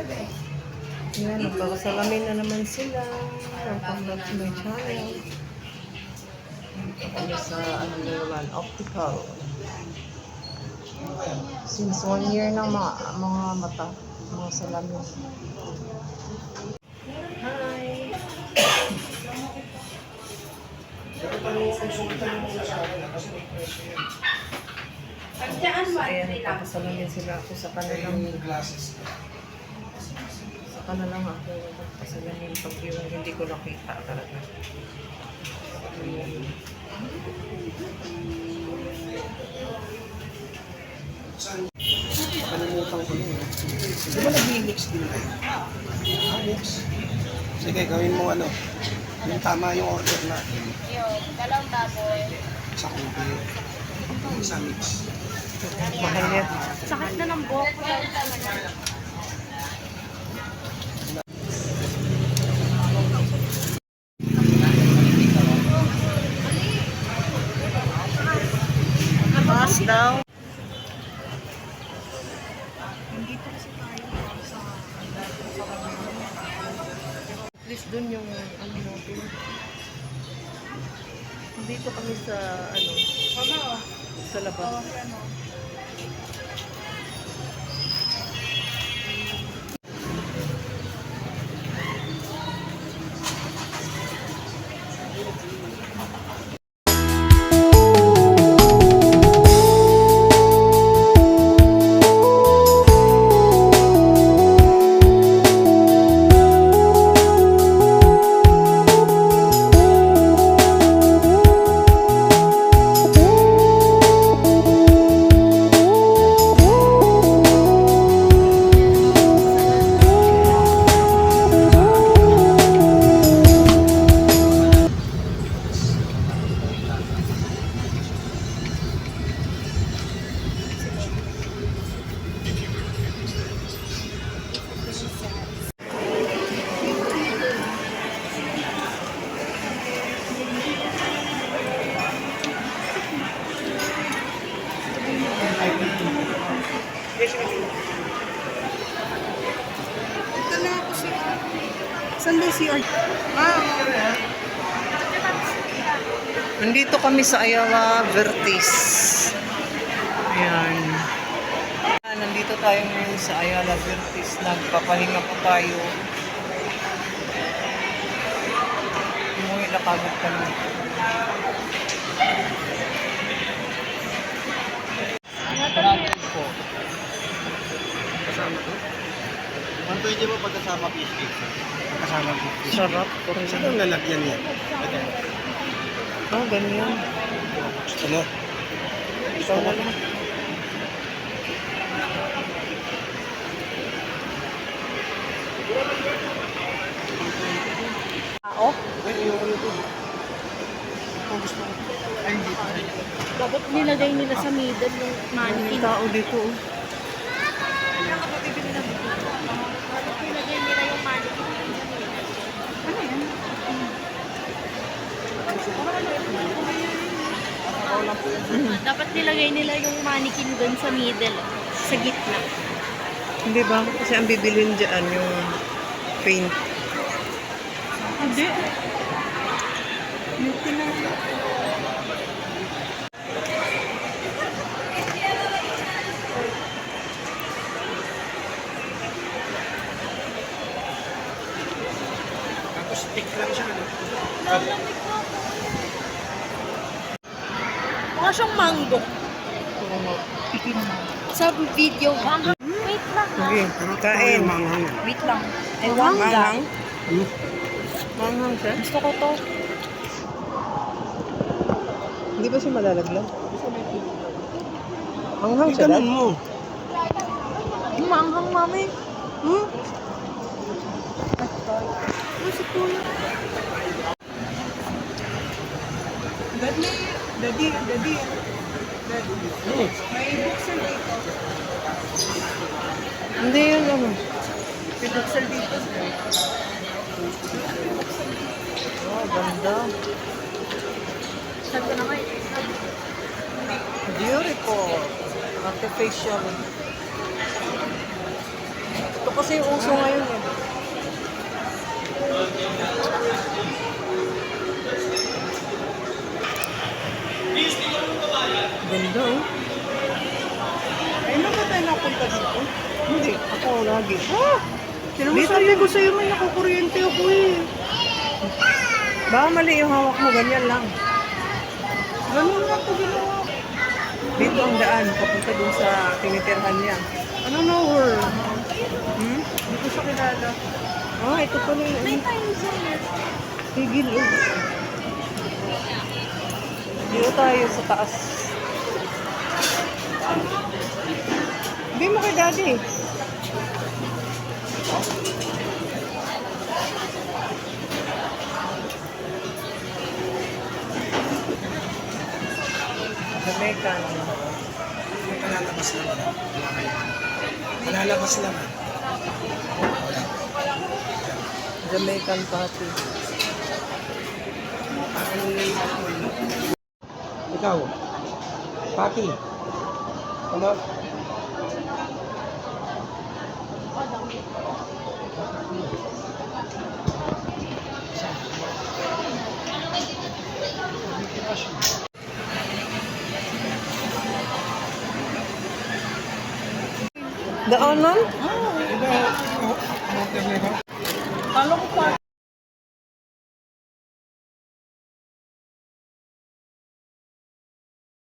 Yan, nagpapasalamin na naman sila. Welcome back to my channel. Dito kami sa ano naman, optical. Since 1 year na mga mata, mga salamin. Hi! Ayan, nagpapasalamin sila ako sa kanilang lang ako nagpapasalamin pag yung hindi ko nakita talaga. Kalimutan ko yun. Di ba nag-mix din kayo? Mix. Sige, gawin mo ano. Yung tama yung order natin. Yung dalawang baboy. Sa kubi. Sa mix. Mahal yan. Sakit na ng buhok ko. Mas daw. At least dun yung ano natin. Dito kami sa ano, sa labas. Ito na ako siya. Saan ba si Art? Nandito kami sa Ayala Vertis. Ayan. Nandito tayo ngayon sa Ayala Vertis. Nagpapahinga po tayo. Umuwi na kagad kami. Kasama to? 120 mo pagkasama biscuit. Kasama biscuit. Sarap. Saan ang lalagyan niya? Ah, ganyan. Gusto mo? Ikaw na lang. Tao? Gusto mo? Ay, hindi pa. Dapat nilagay nila sa middle yung May mannequin. tao dito. Oh. Dapat nilagay nila yung mannequin sa middle. Ano yan? Dapat nilagay nila yung mannequin doon sa middle. Sa gitna. Hindi ba? Kasi ang bibilin dyan yung paint. Hindi. Yung Tapos stick lang siya. Ano? mukha siyang mango. Sa video. Wait lang. Sige, kain. Wait lang. Manghang? Manghang siya? Gusto ko to. Hindi ba siya malalaglag? Manghang siya, Ganun Dad? mo. Manghang, mami. Si Kuya. Daddy. May buksan dito. Hindi yun ano. May buksan dito. Oh, ganda. Sabi ko na nga eh. Beautiful. Artificial. Ito kasi yung uso ngayon eh. Ganda oh. Ay, ano ba tayo napunta dito? Hindi, ako lagi. Ah! Dito sabi ko sa'yo may nakukuryente ako eh. Baka mali yung hawak mo, ganyan lang. Ganun lang ito ginawa. Dito ang daan, papunta dun sa tinitirhan niya. Ano na or? Hmm? Hindi ko siya kilala. Ah, ito pala yung May time zone. tigil oh. Dito tayo sa taas. Hindi mo kay daddy. Jamaican. Malalabas naman. Malalabas naman. Jamaican party. Ikaw, Pati. Ano? Daanan? Iba, motor na ba? Kala ko pa.